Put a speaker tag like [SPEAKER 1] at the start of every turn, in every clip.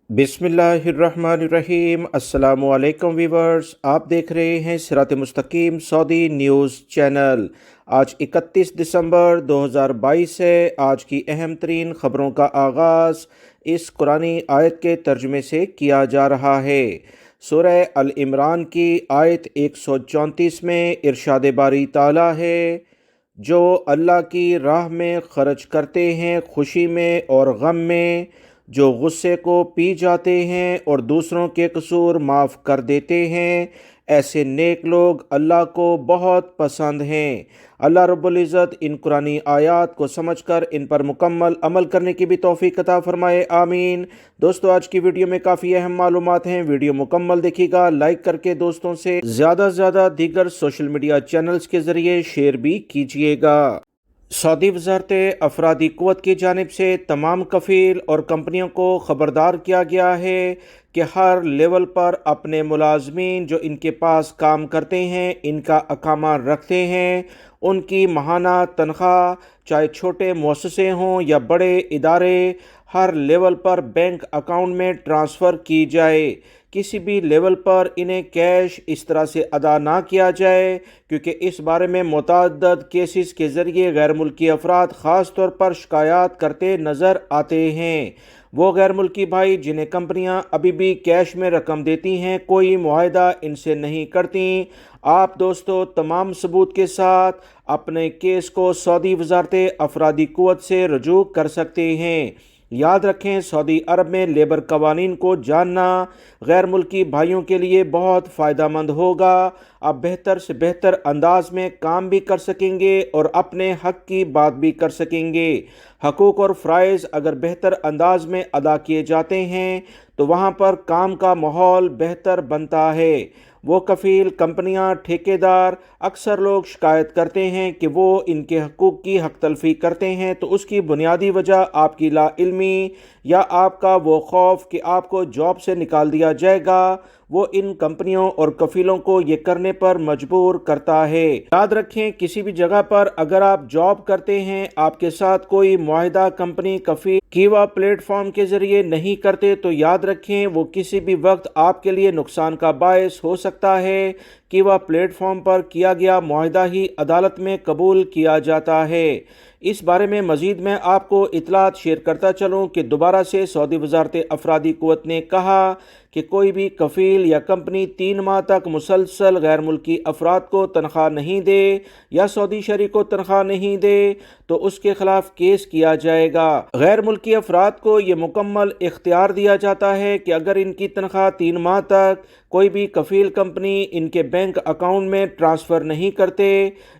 [SPEAKER 1] बिस्मिल्लाहिर्रहमानिर्रहीम। अस्सलामुअलैकुम वीवर्स, आप देख रहे हैं सिरात मुस्तकीम सऊदी न्यूज़ चैनल। आज 31 दिसंबर 2022 है। आज की अहम तरीन ख़बरों का आगाज़ इस कुरानी आयत के तर्जुमे से किया जा रहा है। सूरह अल इमरान की आयत 134 में इरशाद बारी ताला है, जो अल्लाह की राह में खर्च करते हैं खुशी में और गम में, जो गुस्से को पी जाते हैं और दूसरों के कसूर माफ़ कर देते हैं, ऐसे नेक लोग अल्लाह को बहुत पसंद हैं। अल्लाह रब्बुल इज़्ज़त इन कुरानी आयात को समझकर इन पर मुकम्मल अमल करने की भी तौफीक अता फरमाए, आमीन। दोस्तों, आज की वीडियो में काफ़ी अहम मालूमात हैं। वीडियो मुकम्मल देखिएगा, लाइक करके दोस्तों से ज़्यादा से ज़्यादा दीगर सोशल मीडिया चैनल्स के ज़रिए शेयर भी कीजिएगा। सऊदी वज़ारत अफरादी क़ुव्वत की जानिब से तमाम कफ़ील और कंपनियों को ख़बरदार किया गया है कि हर लेवल पर अपने मुलाजमीन जो इनके पास काम करते हैं, इनका अकामा रखते हैं, उनकी माहाना तनख्वाह चाहे छोटे मुअस्ससे हों या बड़े इदारे, हर लेवल पर बैंक अकाउंट में ट्रांसफ़र की जाए। किसी भी लेवल पर इन्हें कैश इस तरह से अदा ना किया जाए, क्योंकि इस बारे में मुतअद्दिद केसेस के ज़रिए गैर मुल्की अफराद ख़ास तौर पर शिकायत करते नज़र आते हैं। वो गैर मुल्की भाई जिन्हें कंपनियां अभी भी कैश में रकम देती हैं, कोई मुआहदा इनसे नहीं करती, आप दोस्तों तमाम सबूत के साथ अपने केस को सऊदी वज़ारत अफरादी क़ुव्वत से रजू कर सकते हैं। याद रखें, सऊदी अरब में लेबर कवानीन को जानना गैर मुल्की भाइयों के लिए बहुत फ़ायदेमंद होगा। आप बेहतर से बेहतर अंदाज में काम भी कर सकेंगे और अपने हक़ की बात भी कर सकेंगे। हकूक़ और फ़राइज़ अगर बेहतर अंदाज में अदा किए जाते हैं तो वहाँ पर काम का माहौल बेहतर बनता है। वो कफ़ील, कंपनियां, ठेकेदार, अक्सर लोग शिकायत करते हैं कि वो इनके हकूक़ की हक़ तलफ़ी करते हैं, तो उसकी बुनियादी वजह आपकी लाइल्मी या आपका वो खौफ कि आपको जॉब से निकाल दिया जाएगा, वो इन कंपनियों और कफ़ीलों को ये करने पर मजबूर करता है। याद रखें, किसी भी जगह पर अगर आप जॉब करते हैं, आपके साथ कोई मुआहिदा कंपनी, कफ़ील कीवा प्लेटफॉर्म के ज़रिए नहीं करते, तो याद रखें वो किसी भी वक्त आपके लिए नुकसान का बायस हो सकता है कि वह प्लेटफॉर्म पर किया गया मुआहिदा ही अदालत में कबूल किया जाता है। इस बारे में मज़ीद मैं आपको इतलात शेयर करता चलूँ कि दोबारा से सऊदी वज़ारत अफरादी क़ुव्वत ने कहा कि कोई भी कफ़ील या कंपनी 3 माह तक मुसलसल गैर मुल्की अफराद को तनख्वाह नहीं दे या सऊदी शहरी को तनख्वाह नहीं दे तो उसके ख़िलाफ़ केस किया जाएगा। गैर मुल्की अफराद को ये मुकम्मल इख्तियार दिया जाता है कि अगर इनकी तनख्वाह 3 माह तक कोई भी कफ़ील कंपनी इनके बैंक अकाउंट में ट्रांसफ़र नहीं करते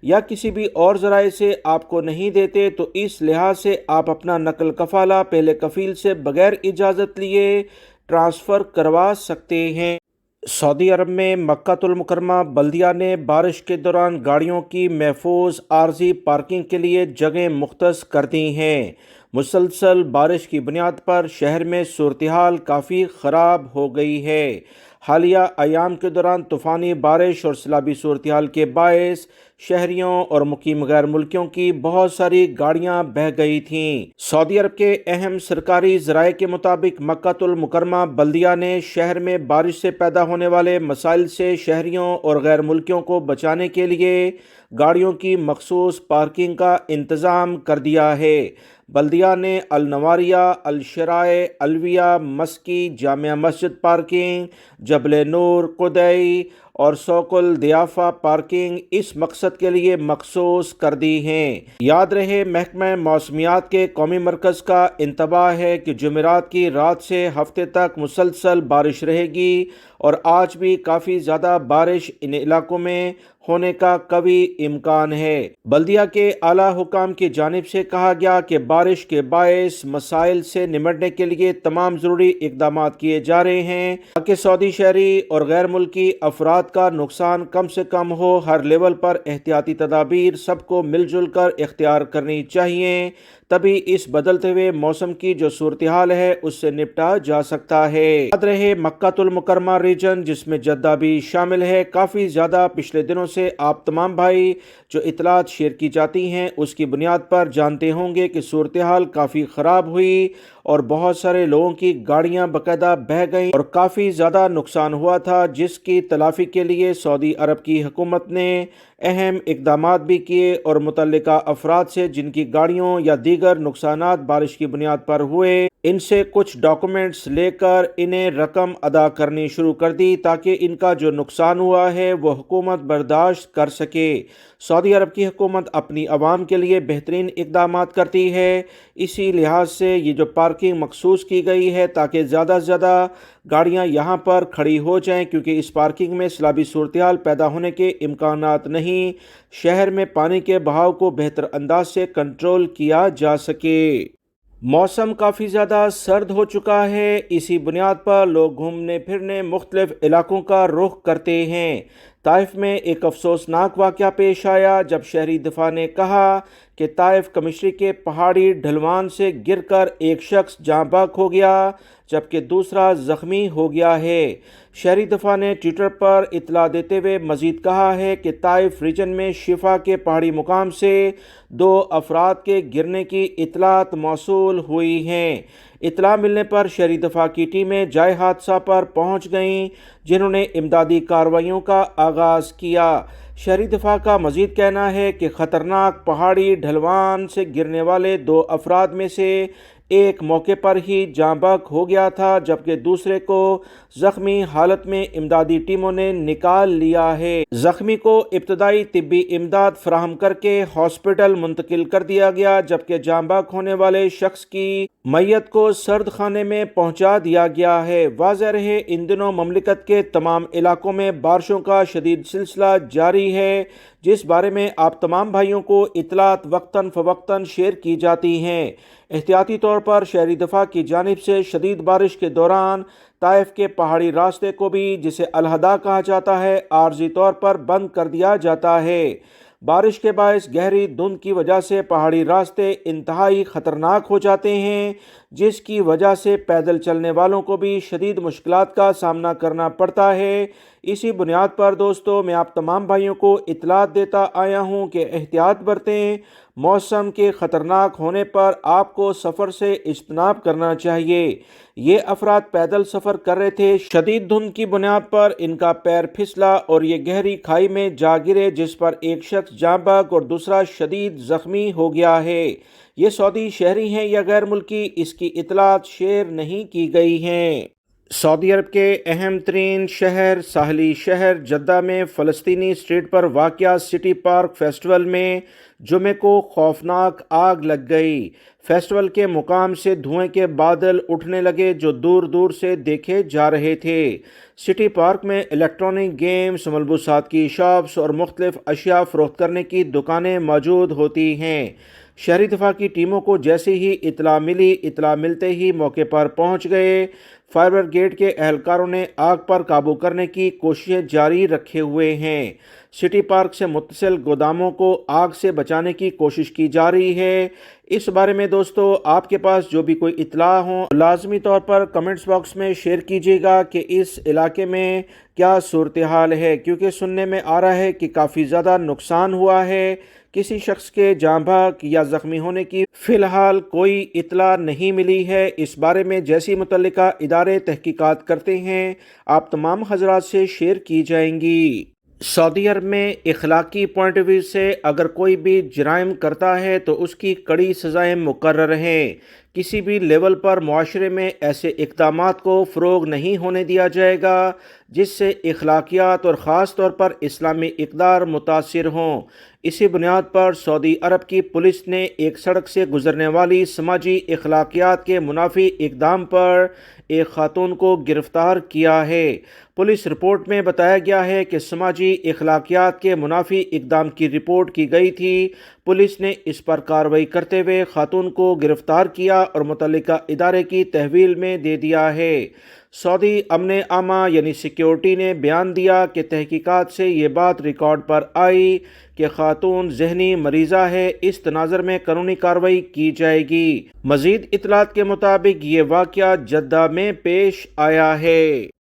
[SPEAKER 1] या किसी भी और ज़राए से आपको नहीं देते, तो इस लिहाज से आप अपना नकल कफ़ाला पहले कफ़ील से बग़ैर इजाज़त लिए ट्रांसफ़र करवा सकते हैं। सऊदी अरब में मक्कातुल मुकरमा बल्दिया ने बारिश के दौरान गाड़ियों की महफूज आर्जी पार्किंग के लिए जगह मुख्तस कर दी हैं। मुसलसल बारिश की बुनियाद पर शहर में सूरत हाल काफ़ी ख़राब हो गई है। हालिया अयाम के दौरान तूफ़ानी बारिश और सैलाबी सूरत हाल के बायस शहरियों और मुकीम गैर मुल्कियों की बहुत सारी गाड़ियां बह गई थीं। सऊदी अरब के अहम सरकारी ज़राए के मुताबिक मक्कातुल मुकरमा बल्दिया ने शहर में बारिश से पैदा होने वाले मसाइल से शहरियों और गैर मुल्कियों को बचाने के लिए गाड़ियों की मखसूस पार्किंग का इंतज़ाम कर दिया है। बल्दिया ने अल नवारिया, अल शराए, अलविया, मस्की, जामिया मस्जिद पार्किंग, जबल नूर, कुदई और सोकुल दियाफ़ा पार्किंग इस मकसद के लिए मखसूस कर दी हैं। याद रहे, महकमा मौसमियात के कौमी मरकज़ का इंतबाह है कि जुमेरात की रात से हफ्ते तक मुसलसल बारिश रहेगी और आज भी काफ़ी ज़्यादा बारिश इन इलाकों में होने का कभी इम्कान है। बल्दिया के आला हुकाम की जानिब से कहा गया कि बारिश के बायस मसाइल से निमटने के लिए तमाम ज़रूरी इक़दाम किए जा रहे हैं ताकि सऊदी शहरी और गैर मुल्की अफराद का नुकसान कम से कम हो। हर लेवल पर एहतियाती तदाबीर सबको मिलजुल कर इख्तियार करनी चाहिए, तभी इस बदलते हुए मौसम की जो सूरत हाल है उससे निपटा जा सकता है। याद रहे, मक्कातुल मुकरमा रीजन जिसमें जद्दा भी शामिल है, काफ़ी ज़्यादा पिछले दिनों से आप तमाम भाई जो इतलात शेयर की जाती हैं उसकी बुनियाद पर जानते होंगे कि सूरत हाल काफ़ी ख़राब हुई اور بہت سارے لوگوں کی گاڑیاں باقاعدہ بہہ گئیں اور کافی زیادہ نقصان ہوا تھا، جس کی تلافی کے لیے سعودی عرب کی حکومت نے اہم اقدامات بھی کیے اور متعلقہ افراد سے جن کی گاڑیوں یا دیگر نقصانات بارش کی بنیاد پر ہوئے، ان سے کچھ ڈاکومنٹس لے کر انہیں رقم ادا کرنی شروع کر دی تاکہ ان کا جو نقصان ہوا ہے وہ حکومت برداشت کر سکے۔ سعودی عرب کی حکومت اپنی عوام کے لیے بہترین اقدامات کرتی ہے، اسی لحاظ سے یہ جو پارکنگ مخصوص کی گئی ہے تاکہ زیادہ سے زیادہ گاڑیاں یہاں پر کھڑی ہو جائیں، کیونکہ اس پارکنگ میں سیلابی صورتحال پیدا ہونے کے امکانات نہیں، شہر میں پانی کے بہاؤ کو بہتر انداز سے کنٹرول کیا جا سکے۔ موسم کافی زیادہ سرد ہو چکا ہے، اسی بنیاد پر لوگ گھومنے پھرنے مختلف علاقوں کا رخ کرتے ہیں۔ طائف میں ایک افسوسناک واقعہ پیش آیا جب شہری دفاع نے کہا کہ طائف کمشری کے پہاڑی ڈھلوان سے گر کر ایک شخص جاں بحق ہو گیا جبکہ دوسرا زخمی ہو گیا ہے۔ شہری دفاع نے ٹویٹر پر اطلاع دیتے ہوئے مزید کہا ہے کہ طائف ریجن میں شفا کے پہاڑی مقام سے 2 افراد کے گرنے کی اطلاعات موصول ہوئی ہیں۔ اطلاع ملنے پر شہری دفاع کی ٹیمیں جائے حادثہ پر پہنچ گئیں، جنہوں نے امدادی کارروائیوں کا آغاز کیا۔ شہری دفاع کا مزید کہنا ہے کہ خطرناک پہاڑی ڈھلوان سے گرنے والے 2 افراد میں سے ایک موقع پر ہی جاں بحق ہو گیا تھا جبکہ دوسرے کو زخمی حالت میں امدادی ٹیموں نے نکال لیا ہے۔ زخمی کو ابتدائی طبی امداد فراہم کر کے ہاسپٹل منتقل کر دیا گیا جبکہ جاں بحق ہونے والے شخص کی میت کو سرد خانے میں پہنچا دیا گیا ہے۔ واضح رہے ان دنوں مملکت کے تمام علاقوں میں بارشوں کا شدید سلسلہ جاری ہے، جس بارے میں آپ تمام بھائیوں کو اطلاعات وقتاً فوقتاً شیئر کی جاتی ہیں۔ احتیاطی طور پر شہری دفاع کی جانب سے شدید بارش کے دوران طائف کے پہاڑی راستے کو بھی، جسے الہدا کہا جاتا ہے، عارضی طور پر بند کر دیا جاتا ہے۔ بارش کے باعث گہری دھند کی وجہ سے پہاڑی راستے انتہائی خطرناک ہو جاتے ہیں، جس کی وجہ سے پیدل چلنے والوں کو بھی شدید مشکلات کا سامنا کرنا پڑتا ہے۔ اسی بنیاد پر دوستو میں آپ تمام بھائیوں کو اطلاعات دیتا آیا ہوں کہ احتیاط برتیں، موسم کے خطرناک ہونے پر آپ کو سفر سے اجتناب کرنا چاہیے۔ یہ افراد پیدل سفر کر رہے تھے، شدید دھند کی بنیاد پر ان کا پیر پھسلا اور یہ گہری کھائی میں جا گرے جس پر ایک شخص جاں بحق اور دوسرا شدید زخمی ہو گیا ہے۔ یہ سعودی شہری ہیں یا غیر ملکی، اس کی اطلاعات شیئر نہیں کی گئی ہیں۔ سعودی عرب کے اہم ترین شہر ساحلی شہر جدہ میں فلسطینی اسٹریٹ پر واقع سٹی پارک فیسٹیول میں جمعے کو خوفناک آگ لگ گئی۔ فیسٹیول کے مقام سے دھوئیں کے بادل اٹھنے لگے جو دور دور سے دیکھے جا رہے تھے۔ سٹی پارک میں الیکٹرانک گیمز، ملبوسات کی شاپس اور مختلف اشیاء فروخت کرنے کی دکانیں موجود ہوتی ہیں۔ شہری دفاع کی ٹیموں کو جیسے ہی اطلاع ملی، اطلاع ملتے ہی موقع پر پہنچ گئے۔ فائر بریگیڈ کے اہلکاروں نے آگ پر قابو کرنے کی کوششیں جاری رکھے ہوئے ہیں۔ سٹی پارک سے متصل گوداموں کو آگ سے بچانے کی کوشش کی جا رہی ہے۔ اس بارے میں دوستو آپ کے پاس جو بھی کوئی اطلاع ہوں لازمی طور پر کمنٹس باکس میں شیئر کیجیے گا کہ اس علاقے میں کیا صورتحال ہے، کیونکہ سننے میں آ رہا ہے کہ کافی زیادہ نقصان ہوا ہے۔ کسی شخص کے جاں بحق یا زخمی ہونے کی فی الحال کوئی اطلاع نہیں ملی ہے۔ اس بارے میں جیسی متعلقہ ادارے تحقیقات کرتے ہیں آپ تمام حضرات سے شیئر کی جائیں گی۔ سعودی عرب میں اخلاقی پوائنٹ آف ویو سے اگر کوئی بھی جرائم کرتا ہے تو اس کی کڑی سزائیں مقرر ہیں۔ کسی بھی لیول پر معاشرے میں ایسے اقدامات کو فروغ نہیں ہونے دیا جائے گا جس سے اخلاقیات اور خاص طور پر اسلامی اقدار متاثر ہوں۔ اسی بنیاد پر سعودی عرب کی پولیس نے ایک سڑک سے گزرنے والی سماجی اخلاقیات کے منافی اقدام پر ایک خاتون کو گرفتار کیا ہے۔ پولیس رپورٹ میں بتایا گیا ہے کہ سماجی اخلاقیات کے منافی اقدام کی رپورٹ کی گئی تھی۔ پولیس نے اس پر کارروائی کرتے ہوئے خاتون کو گرفتار کیا اور متعلقہ ادارے کی تحویل میں دے دیا ہے۔ سعودی امن عامہ یعنی سیکیورٹی نے بیان دیا کہ تحقیقات سے یہ بات ریکارڈ پر آئی کہ خاتون ذہنی مریضہ ہے، اس تناظر میں قانونی کارروائی کی جائے گی۔ مزید اطلاعات کے مطابق یہ واقعہ جدہ میں پیش آیا ہے۔